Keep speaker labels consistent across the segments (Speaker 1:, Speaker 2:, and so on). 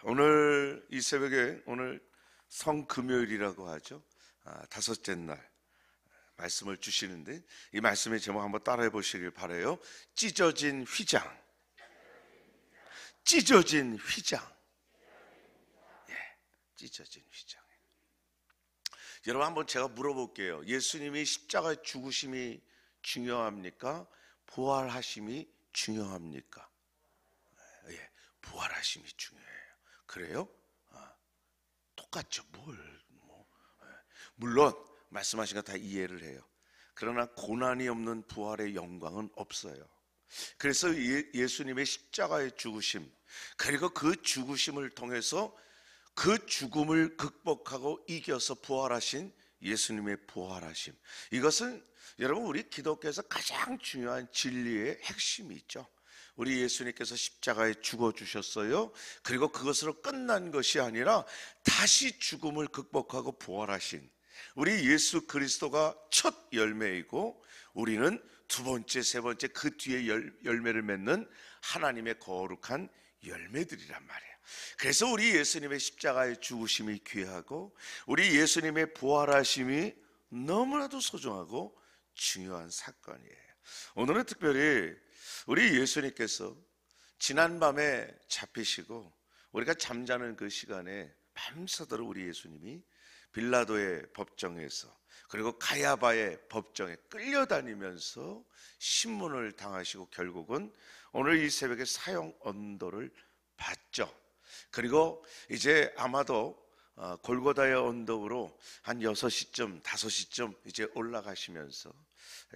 Speaker 1: 오늘 이 새벽에 오늘 성금요일이라고 하죠. 다섯째 날 말씀을 주시는데 이 말씀의 제목 한번 따라해 보시길 바라요. 찢어진 휘장. 찢어진 휘장. 찢어진 휘장. 여러분 한번 제가 물어볼게요. 예수님이 십자가의 죽으심이 중요합니까? 부활하심이 중요합니까? 부활하심이 중요해요. 그래요? 똑같죠. 물론 말씀하신 거 다 이해를 해요. 그러나 고난이 없는 부활의 영광은 없어요. 그래서 예수님의 십자가의 죽으심, 그리고 그 죽으심을 통해서 그 죽음을 극복하고 이겨서 부활하신 예수님의 부활하심, 이것은 여러분 우리 기독교에서 가장 중요한 진리의 핵심이 있죠. 우리 예수님께서 십자가에 죽어주셨어요. 그리고 그것으로 끝난 것이 아니라 다시 죽음을 극복하고 부활하신 우리 예수 그리스도가 첫 열매이고, 우리는 두 번째, 세 번째 그 뒤에 열매를 맺는 하나님의 거룩한 열매들이란 말이에요. 그래서 우리 예수님의 십자가의 죽으심이 귀하고 우리 예수님의 부활하심이 너무나도 소중하고 중요한 사건이에요. 오늘은 특별히 우리 예수님께서 지난밤에 잡히시고 우리가 잠자는 그 시간에 밤새도록 우리 예수님이 빌라도의 법정에서 그리고 가야바의 법정에 끌려다니면서 신문을 당하시고 결국은 오늘 이 새벽에 사형 언도를 받죠. 그리고 이제 아마도 골고다의 언덕으로 한 6시쯤 5시쯤 이제 올라가시면서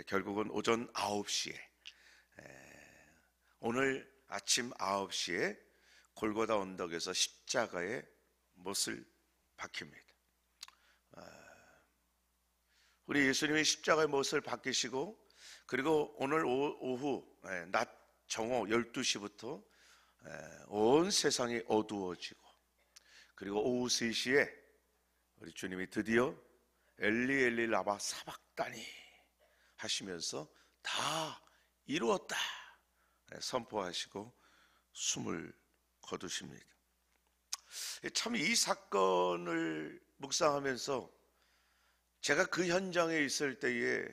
Speaker 1: 결국은 오전 9시에 오늘 아침 9시에 골고다 언덕에서 십자가에 못을 박힙니다. 우리 예수님이 십자가에 못을 박히시고, 그리고 오늘 오후 낮 정오 12시부터 온 세상이 어두워지고, 그리고 오후 3시에 우리 주님이 드디어 엘리 엘리 라마 사박다니 하시면서 다 이루었다 선포하시고 숨을 거두십니다. 참 이 사건을 묵상하면서 제가 그 현장에 있을 때에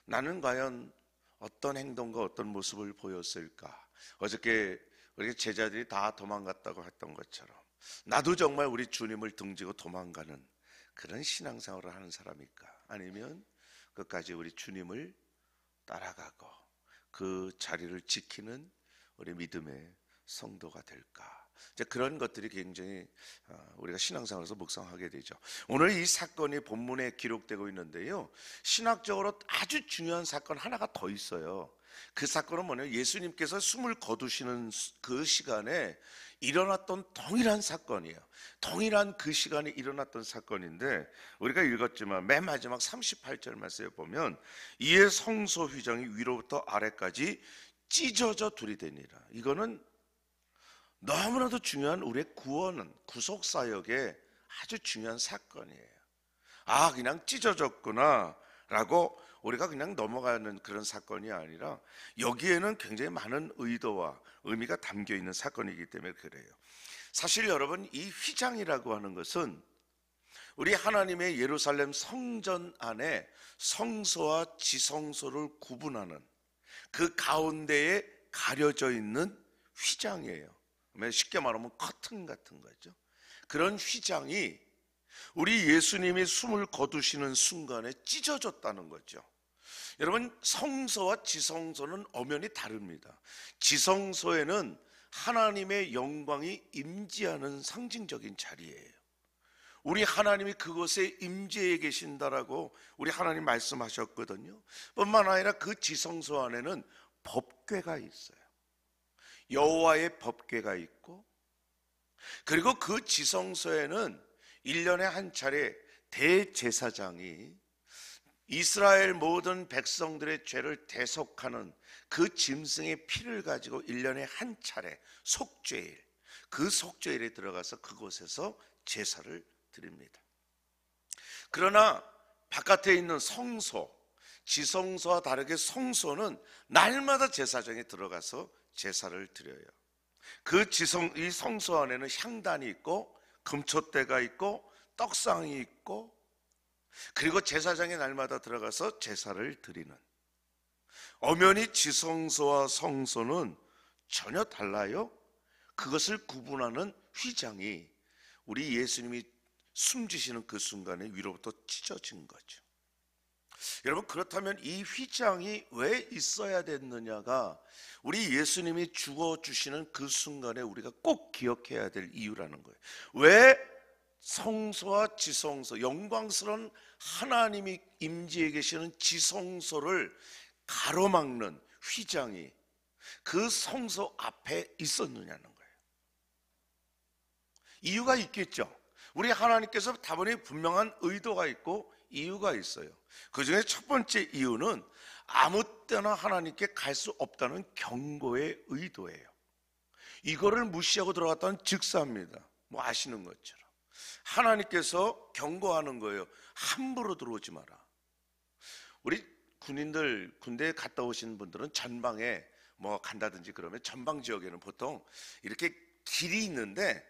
Speaker 1: 나는 과연 어떤 행동과 어떤 모습을 보였을까? 어저께 우리 제자들이 다 도망갔다고 했던 것처럼 나도 정말 우리 주님을 등지고 도망가는 그런 신앙생활을 하는 사람일까? 아니면 끝까지 우리 주님을 따라가고 그 자리를 지키는 우리 믿음의 성도가 될까? 이제 그런 것들이 굉장히 우리가 신앙생활에서 묵상하게 되죠. 오늘 이 사건이 본문에 기록되고 있는데요, 신학적으로 아주 중요한 사건 하나가 더 있어요. 그 사건은 뭐냐면 예수님께서 숨을 거두시는 그 시간에 일어났던 동일한 사건이에요. 동일한 그 시간에 일어났던 사건인데, 우리가 읽었지만 맨 마지막 38절 말씀에 보면 이에 성소 휘장이 위로부터 아래까지 찢어져 들이대니라. 이거는 너무나도 중요한 우리의 구원, 구속사역의 아주 중요한 사건이에요. 그냥 찢어졌구나 라고 우리가 그냥 넘어가는 그런 사건이 아니라 여기에는 굉장히 많은 의도와 의미가 담겨 있는 사건이기 때문에 그래요. 사실 여러분, 이 휘장이라고 하는 것은 우리 하나님의 예루살렘 성전 안에 성소와 지성소를 구분하는 그 가운데에 가려져 있는 휘장이에요. 쉽게 말하면 커튼 같은 거죠. 그런 휘장이 우리 예수님이 숨을 거두시는 순간에 찢어졌다는 거죠. 여러분, 성소와 지성소는 엄연히 다릅니다. 지성소에는 하나님의 영광이 임재하는 상징적인 자리예요. 우리 하나님이 그곳에 임재해 계신다라고 우리 하나님 말씀하셨거든요. 뿐만 아니라 그 지성소 안에는 법궤가 있어요. 여호와의 법궤가 있고, 그리고 그 지성소에는 1년에 한 차례 대제사장이 이스라엘 모든 백성들의 죄를 대속하는 그 짐승의 피를 가지고 1년에 한 차례 속죄일, 그 속죄일에 들어가서 그곳에서 제사를 드립니다. 그러나 바깥에 있는 성소, 지성소와 다르게 성소는 날마다 제사장이 들어가서 제사를 드려요. 이 성소 안에는 향단이 있고 금촛대가 있고 떡상이 있고, 그리고 제사장이 날마다 들어가서 제사를 드리는, 엄연히 지성소와 성소는 전혀 달라요. 그것을 구분하는 휘장이 우리 예수님이 숨지시는 그 순간에 위로부터 찢어진 거죠. 여러분, 그렇다면 이 휘장이 왜 있어야 됐느냐가 우리 예수님이 죽어주시는 그 순간에 우리가 꼭 기억해야 될 이유라는 거예요. 왜 성소와 지성소, 영광스러운 하나님이 임재해 계시는 지성소를 가로막는 휘장이 그 성소 앞에 있었느냐는 거예요. 이유가 있겠죠. 우리 하나님께서 다분히 분명한 의도가 있고 이유가 있어요. 그 중에 첫 번째 이유는 아무 때나 하나님께 갈 수 없다는 경고의 의도예요. 이거를 무시하고 들어갔다는 즉사입니다. 뭐 아시는 것처럼 하나님께서 경고하는 거예요. 함부로 들어오지 마라. 우리 군인들, 군대에 갔다 오신 분들은 전방에 뭐 간다든지 그러면 전방 지역에는 보통 이렇게 길이 있는데,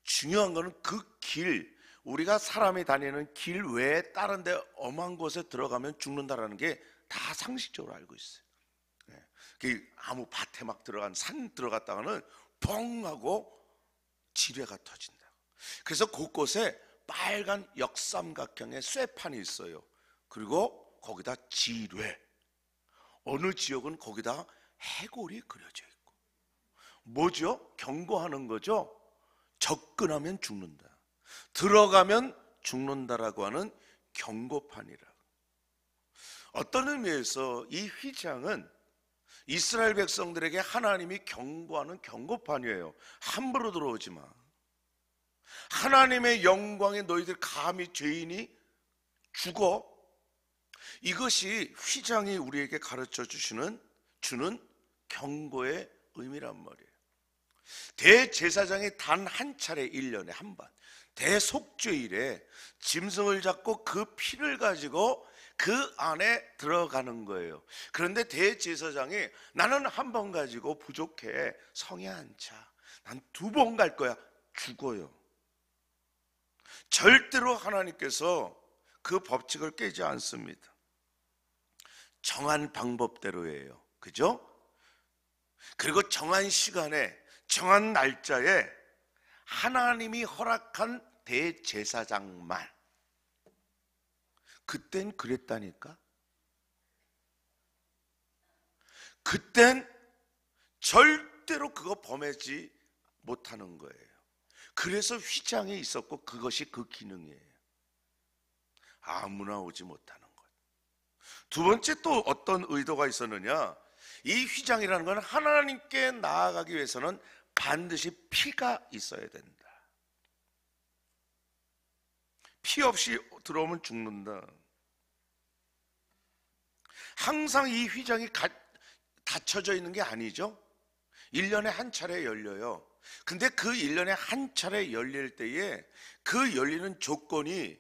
Speaker 1: 중요한 거는 그 길, 우리가 사람이 다니는 길 외에 다른 데 엄한 곳에 들어가면 죽는다라는 게 다 상식적으로 알고 있어요. 아무 밭에 막 들어간 산 들어갔다가는 뻥 하고 지뢰가 터진다. 그래서 곳곳에 빨간 역삼각형의 쇠판이 있어요. 그리고 거기다 지뢰, 어느 지역은 거기다 해골이 그려져 있고. 뭐죠? 경고하는 거죠. 접근하면 죽는다, 들어가면 죽는다라고 하는 경고판이라. 어떤 의미에서 이 휘장은 이스라엘 백성들에게 하나님이 경고하는 경고판이에요. 함부로 들어오지 마. 하나님의 영광에 너희들 감히 죄인이 죽어. 이것이 휘장이 우리에게 가르쳐 주는 경고의 의미란 말이에요. 대제사장이 단 한 차례 1년에 한 번 대속죄일에 짐승을 잡고 그 피를 가지고 그 안에 들어가는 거예요. 그런데 대제사장이 나는 한 번 가지고 부족해, 성에 안 차, 난 2번 갈 거야, 죽어요. 절대로 하나님께서 그 법칙을 깨지 않습니다. 정한 방법대로예요. 그죠? 그리고 정한 시간에, 정한 날짜에 하나님이 허락한 대제사장만, 그땐 그랬다니까. 그땐 절대로 그거 범하지 못하는 거예요. 그래서 휘장이 있었고 그것이 그 기능이에요. 아무나 오지 못하는 것. 두 번째 또 어떤 의도가 있었느냐, 이 휘장이라는 건 하나님께 나아가기 위해서는 반드시 피가 있어야 된다. 피 없이 들어오면 죽는다. 항상 이 휘장이 닫혀져 있는 게 아니죠. 1년에 한 차례 열려요. 근데 그 1년에 한 차례 열릴 때에 그 열리는 조건이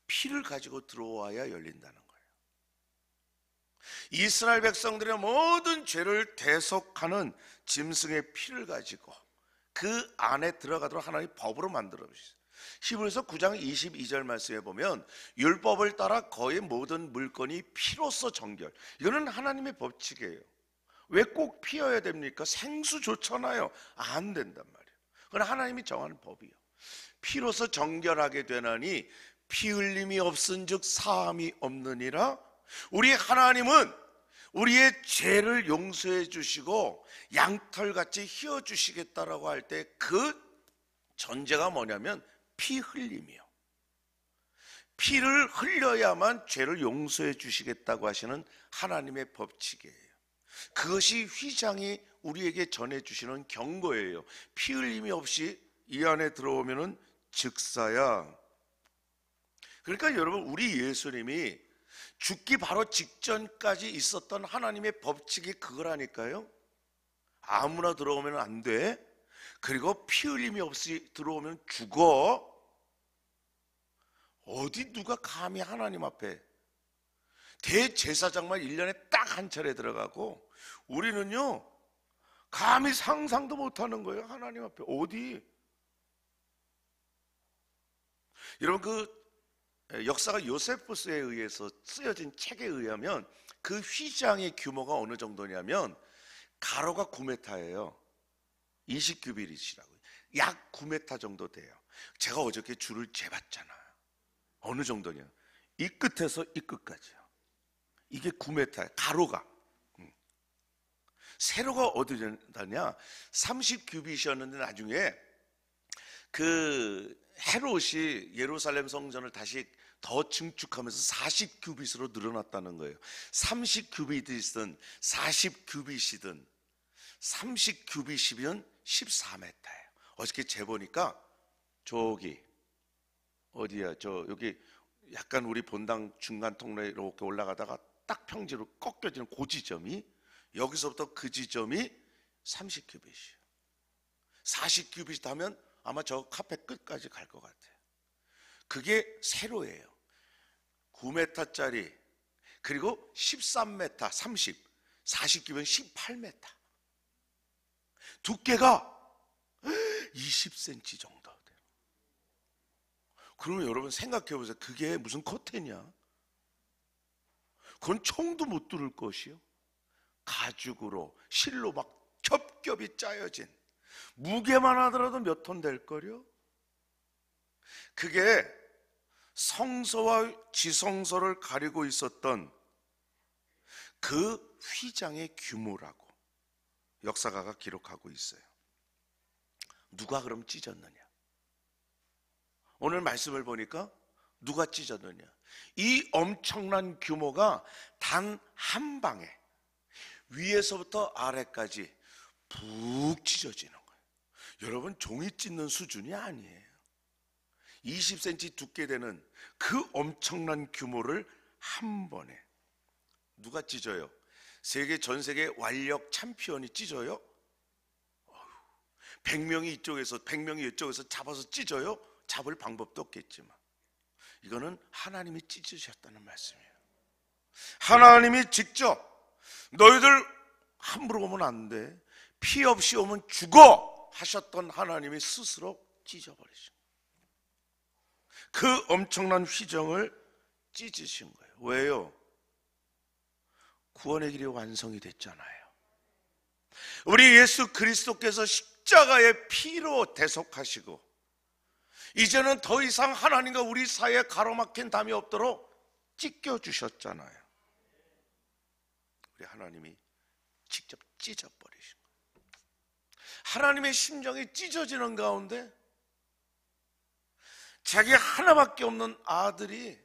Speaker 1: 피를 가지고 들어와야 열린다는 거예요. 이스라엘 백성들의 모든 죄를 대속하는 짐승의 피를 가지고 그 안에 들어가도록 하나님이 법으로 만들어 주셨어요. 히브리서 9장 22절 말씀에 보면 율법을 따라 거의 모든 물건이 피로써 정결. 이거는 하나님의 법칙이에요. 왜 꼭 피여야 됩니까? 생수 좋잖아요. 안 된단 말이에요. 그건 하나님이 정하는 법이에요. 피로써 정결하게 되나니 피 흘림이 없은즉 사함이 없느니라. 우리 하나님은 우리의 죄를 용서해 주시고 양털같이 휘어 주시겠다라고 할 때 그 전제가 뭐냐면 피 흘림이요. 피를 흘려야만 죄를 용서해 주시겠다고 하시는 하나님의 법칙이에요. 그것이 휘장이 우리에게 전해주시는 경고예요. 피 흘림이 없이 이 안에 들어오면은 즉사야. 그러니까 여러분, 우리 예수님이 죽기 바로 직전까지 있었던 하나님의 법칙이 그거라니까요. 아무나 들어오면 안 돼. 그리고 피 흘림이 없이 들어오면 죽어. 어디 누가 감히 하나님 앞에, 대제사장만 1년에 딱 한 차례 들어가고 우리는요 감히 상상도 못하는 거예요. 하나님 앞에 어디? 여러분 그 역사가 요세푸스에 의해서 쓰여진 책에 의하면 그 휘장의 규모가 어느 정도냐면 가로가 9m예요. 20규빗이라고. 약 9m 정도 돼요. 제가 어저께 줄을 재봤잖아요. 어느 정도냐? 이 끝에서 이 끝까지요. 이게 9m예요. 가로가. 세로가 어디 된다냐? 30규빗이었는데 나중에 그 헤롯이 예루살렘 성전을 다시 더 증축하면서 40규빗으로 늘어났다는 거예요. 30규빗이든 40규빗이든 30규빗이면 14m예요. 어저께 재보니까 저기 어디야? 여기 약간 우리 본당 중간 통로에 이렇게 올라가다가 딱 평지로 꺾여지는 그 지점이, 여기서부터 그 지점이 30규빗이에요. 40규빗 하면 아마 저 카페 끝까지 갈 것 같아요. 그게 세로예요. 9m짜리, 그리고 13m, 30, 40규빗 18m. 두께가 20cm 정도 돼요. 그러면 여러분 생각해 보세요. 그게 무슨 커튼이야? 그건 총도 못 뚫을 것이요. 가죽으로 실로 막 겹겹이 짜여진, 무게만 하더라도 몇 톤 될 거요. 그게 성소와 지성소를 가리고 있었던 그 휘장의 규모라고 역사가가 기록하고 있어요. 누가 그럼 찢었느냐? 오늘 말씀을 보니까 누가 찢었느냐? 이 엄청난 규모가 단 한 방에 위에서부터 아래까지 푹 찢어지는 거예요. 여러분, 종이 찢는 수준이 아니에요. 20cm 두께 되는 그 엄청난 규모를 한 번에 누가 찢어요? 전 세계 완력 챔피언이 찢어요? 100명이 이쪽에서 100명이 이쪽에서 잡아서 찢어요? 잡을 방법도 없겠지만 이거는 하나님이 찢으셨다는 말씀이에요. 하나님이 직접 너희들 함부로 오면 안 돼, 피 없이 오면 죽어 하셨던 하나님이 스스로 찢어버리신 거예요. 그 엄청난 휘정을 찢으신 거예요. 왜요? 구원의 길이 완성이 됐잖아요. 우리 예수 그리스도께서 십자가의 피로 대속하시고 이제는 더 이상 하나님과 우리 사이에 가로막힌 담이 없도록 찢겨주셨잖아요. 우리 하나님이 직접 찢어버리신 거예요. 하나님의 심정이 찢어지는 가운데 자기 하나밖에 없는 아들이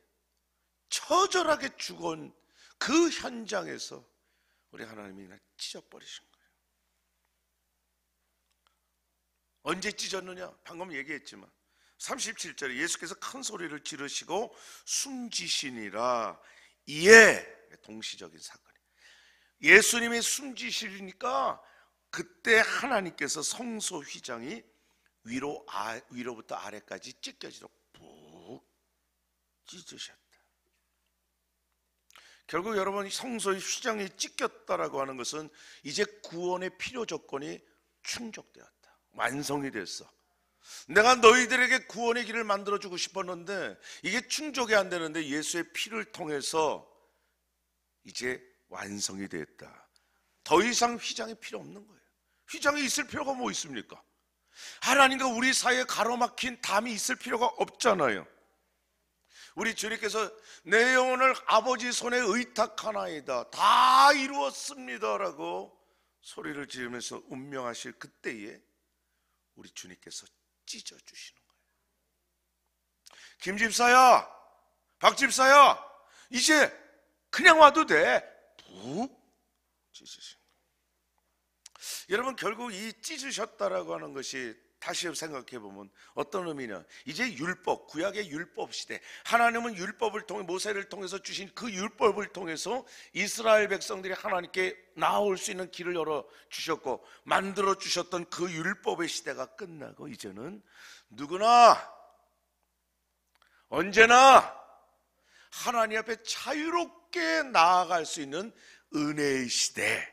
Speaker 1: 처절하게 죽은 그 현장에서 우리 하나님이 그냥 찢어버리신 거예요. 언제 찢었느냐? 방금 얘기했지만 37절에 예수께서 큰 소리를 지르시고 숨지시니라. 이에 동시적인 사건이, 예수님이 숨지시니까 그때 하나님께서 성소 휘장이 위로부터 아래까지 찢겨지도록 푹 찢으셨다. 결국 여러분, 성소의 휘장이 찢겼다라고 하는 것은 이제 구원의 필요 조건이 충족되었다. 완성이 됐어. 내가 너희들에게 구원의 길을 만들어주고 싶었는데 이게 충족이 안 되는데 예수의 피를 통해서 이제 완성이 됐다. 더 이상 휘장이 필요 없는 거예요. 휘장이 있을 필요가 뭐 있습니까? 하나님과 우리 사이에 가로막힌 담이 있을 필요가 없잖아요. 우리 주님께서 내 영혼을 아버지 손에 의탁하나이다, 다 이루었습니다 라고 소리를 지르면서 운명하실 그때에 우리 주님께서 찢어주시는 거예요. 김집사야, 박집사야, 이제 그냥 와도 돼. 푹 찢으신 거예요. 여러분, 결국 이 찢으셨다라고 하는 것이 다시 생각해 보면 어떤 의미냐? 이제 율법, 구약의 율법 시대, 하나님은 율법을 통해 모세를 통해서 주신 그 율법을 통해서 이스라엘 백성들이 하나님께 나아올 수 있는 길을 열어 주셨고 만들어 주셨던 그 율법의 시대가 끝나고 이제는 누구나 언제나 하나님 앞에 자유롭게 나아갈 수 있는 은혜의 시대,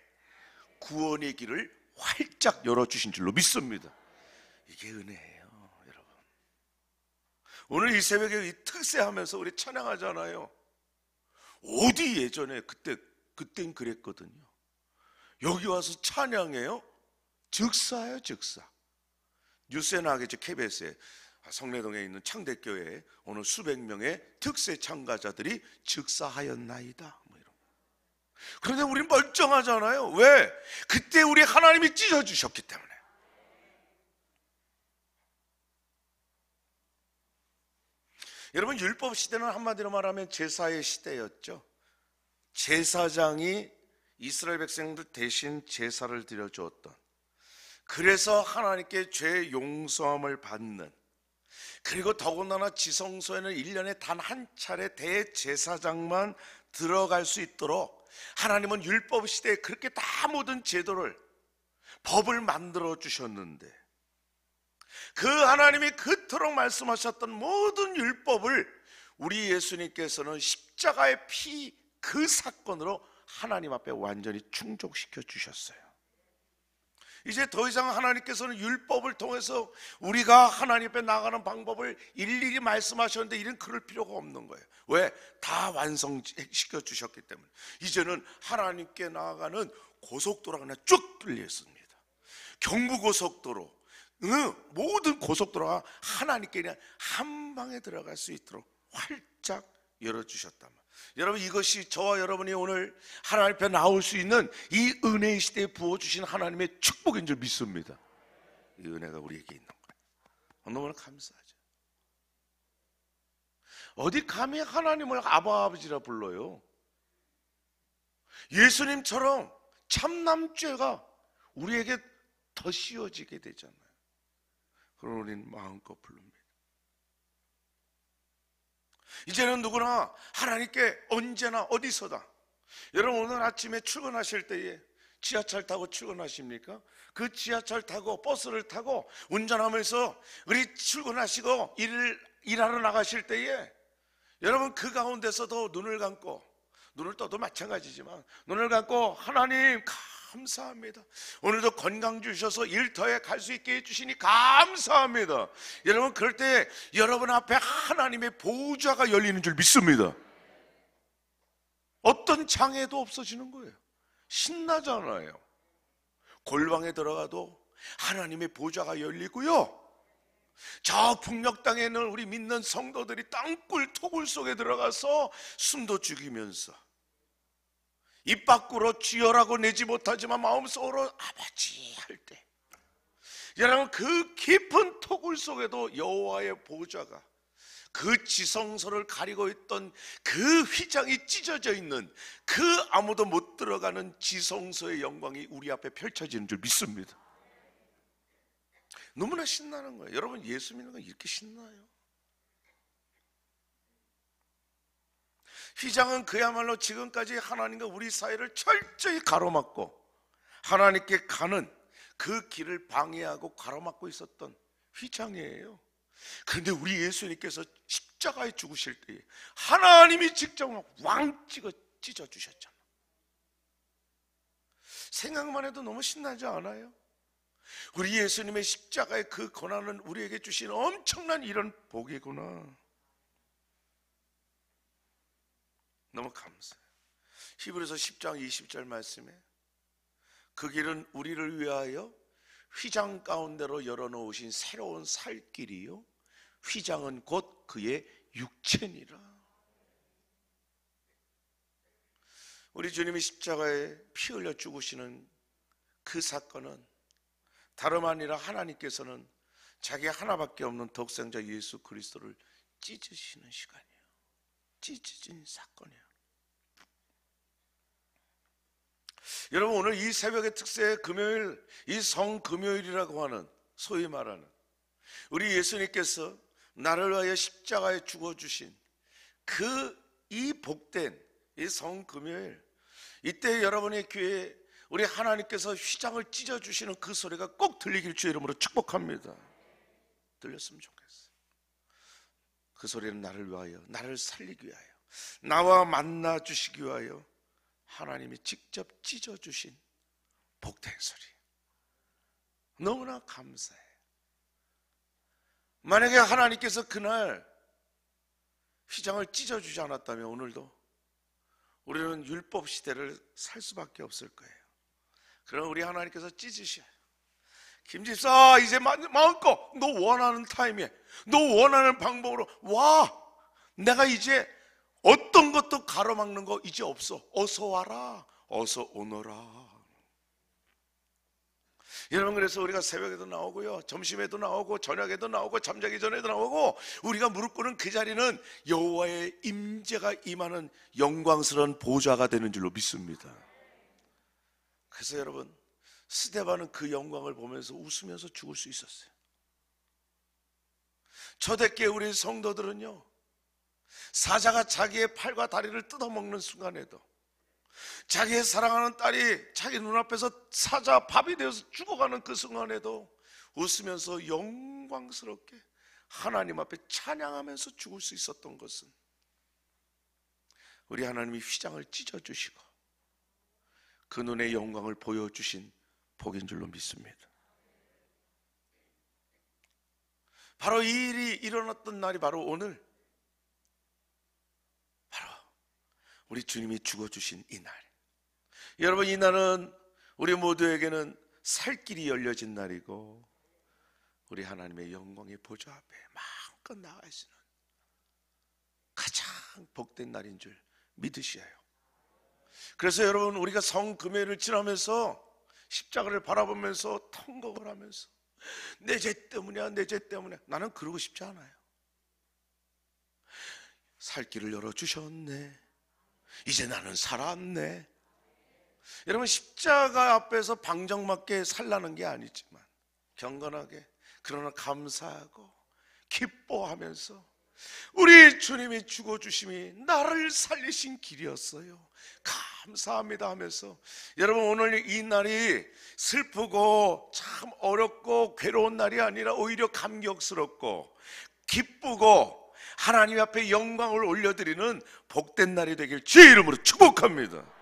Speaker 1: 구원의 길을 활짝 열어주신 줄로 믿습니다. 이게 은혜예요, 여러분. 오늘 이 새벽에 이 특세하면서 우리 찬양하잖아요. 어디 예전에 그땐 그랬거든요. 여기 와서 찬양해요? 즉사예요, 즉사. 뉴스에 나가겠죠, KBS에. 성내동에 있는 창대교회에 오늘 수백 명의 특세 참가자들이 즉사하였나이다, 뭐 이런. 그런데 우린 멀쩡하잖아요. 왜? 그때 우리 하나님이 찢어주셨기 때문에. 여러분, 율법 시대는 한마디로 말하면 제사의 시대였죠. 제사장이 이스라엘 백성들 대신 제사를 드려주었던, 그래서 하나님께 죄 용서함을 받는, 그리고 더군다나 지성소에는 1년에 단 한 차례 대제사장만 들어갈 수 있도록 하나님은 율법 시대에 그렇게 다 모든 제도를, 법을 만들어 주셨는데, 그 하나님이 그토록 말씀하셨던 모든 율법을 우리 예수님께서는 십자가의 피, 그 사건으로 하나님 앞에 완전히 충족시켜 주셨어요. 이제 더 이상 하나님께서는 율법을 통해서 우리가 하나님 앞에 나가는 방법을 일일이 말씀하셨는데 이런 그럴 필요가 없는 거예요. 왜? 다 완성시켜 주셨기 때문에. 이제는 하나님께 나아가는 고속도로가 그냥 쭉 뚫려 있습니다. 경부고속도로, 모든 고속도로가 하나님께 그냥 한 방에 들어갈 수 있도록 활짝 열어주셨단 말이에요. 여러분, 이것이 저와 여러분이 오늘 하나님 앞에 나올 수 있는 이 은혜의 시대에 부어주신 하나님의 축복인 줄 믿습니다. 이 은혜가 우리에게 있는 거예요. 너무나 감사하죠. 어디 감히 하나님을 아버지라 불러요? 예수님처럼 참남죄가 우리에게 더 씌워지게 되잖아요. 그럼 우리는 마음껏 부릅니다. 이제는 누구나 하나님께 언제나 어디서다. 여러분, 오늘 아침에 출근하실 때에 지하철 타고 출근하십니까? 그 지하철 타고 버스를 타고 운전하면서 우리 출근하시고 일하러 나가실 때에 여러분, 그 가운데서도 눈을 감고, 눈을 떠도 마찬가지지만 눈을 감고 하나님 감사합니다. 오늘도 건강 주셔서 일터에 갈 수 있게 해주시니 감사합니다. 여러분, 그럴 때 여러분 앞에 하나님의 보좌가 열리는 줄 믿습니다. 어떤 장애도 없어지는 거예요. 신나잖아요. 골방에 들어가도 하나님의 보좌가 열리고요, 저 북녘 땅에 있는 우리 믿는 성도들이 땅굴 토굴 속에 들어가서 숨도 죽이면서 입 밖으로 주여라고 내지 못하지만 마음속으로 아버지 할 때, 여러분, 그 깊은 토굴 속에도 여호와의 보좌가, 그 지성소를 가리고 있던 그 휘장이 찢어져 있는 그 아무도 못 들어가는 지성소의 영광이 우리 앞에 펼쳐지는 줄 믿습니다. 너무나 신나는 거예요. 여러분, 예수 믿는 건 이렇게 신나요. 휘장은 그야말로 지금까지 하나님과 우리 사이를 철저히 가로막고 하나님께 가는 그 길을 방해하고 가로막고 있었던 휘장이에요. 그런데 우리 예수님께서 십자가에 죽으실 때에 하나님이 직접 왕 찢어주셨잖아. 생각만 해도 너무 신나지 않아요? 우리 예수님의 십자가의 그 고난은 우리에게 주신 엄청난 이런 복이구나. 너무 감사해요. 히브리서 10장 20절 말씀에 그 길은 우리를 위하여 휘장 가운데로 열어놓으신 새로운 살 길이요, 휘장은 곧 그의 육체니라. 우리 주님이 십자가에 피 흘려 죽으시는 그 사건은 다름 아니라 하나님께서는 자기 하나밖에 없는 독생자 예수 그리스도를 찢으시는 시간이에요. 찢어진 사건이에요. 여러분, 오늘 이 새벽의 특세 금요일, 이 성금요일이라고 하는, 소위 말하는 우리 예수님께서 나를 위하여 십자가에 죽어주신 이 복된 이 성금요일, 이때 여러분의 귀에 우리 하나님께서 휘장을 찢어주시는 그 소리가 꼭 들리길 주의 이름으로 축복합니다. 들렸으면 좋겠어요. 그 소리는 나를 위하여, 나를 살리기 위하여, 나와 만나 주시기 위하여 하나님이 직접 찢어주신 복된 소리. 너무나 감사해요. 만약에 하나님께서 그날 휘장을 찢어주지 않았다면 오늘도 우리는 율법 시대를 살 수밖에 없을 거예요. 그럼 우리 하나님께서 찢으셔요. 김집사, 이제 마음껏 너 원하는 타임에, 너 원하는 방법으로 와. 내가 이제 어떤 것도 가로막는 거 이제 없어. 어서 와라. 어서 오너라. 여러분, 그래서 우리가 새벽에도 나오고요, 점심에도 나오고, 저녁에도 나오고, 잠자기 전에도 나오고, 우리가 무릎 꿇은 그 자리는 여호와의 임재가 임하는 영광스러운 보좌가 되는 줄로 믿습니다. 그래서 여러분, 스데반은 그 영광을 보면서 웃으면서 죽을 수 있었어요. 초대교회 우리 성도들은요, 사자가 자기의 팔과 다리를 뜯어먹는 순간에도, 자기의 사랑하는 딸이 자기 눈앞에서 사자 밥이 되어서 죽어가는 그 순간에도 웃으면서 영광스럽게 하나님 앞에 찬양하면서 죽을 수 있었던 것은 우리 하나님이 휘장을 찢어주시고 그 눈의 영광을 보여주신 복인 줄로 믿습니다. 바로 이 일이 일어났던 날이 바로 오늘, 바로 우리 주님이 죽어주신 이 날. 여러분, 이 날은 우리 모두에게는 살 길이 열려진 날이고 우리 하나님의 영광의 보좌 앞에 마음껏 나갈 수 있는 가장 복된 날인 줄 믿으셔야 해요. 그래서 여러분, 우리가 성금요일을 지나면서 십자가를 바라보면서 통곡을 하면서 내 죄 때문이야, 내 죄 때문에, 나는 그러고 싶지 않아요. 살 길을 열어주셨네, 이제 나는 살았네. 여러분, 십자가 앞에서 방정맞게 살라는 게 아니지만 경건하게, 그러나 감사하고 기뻐하면서 우리 주님이 죽어주심이 나를 살리신 길이었어요, 감사합니다 하면서, 여러분, 오늘 이 날이 슬프고 참 어렵고 괴로운 날이 아니라 오히려 감격스럽고 기쁘고 하나님 앞에 영광을 올려드리는 복된 날이 되길 주의 이름으로 축복합니다.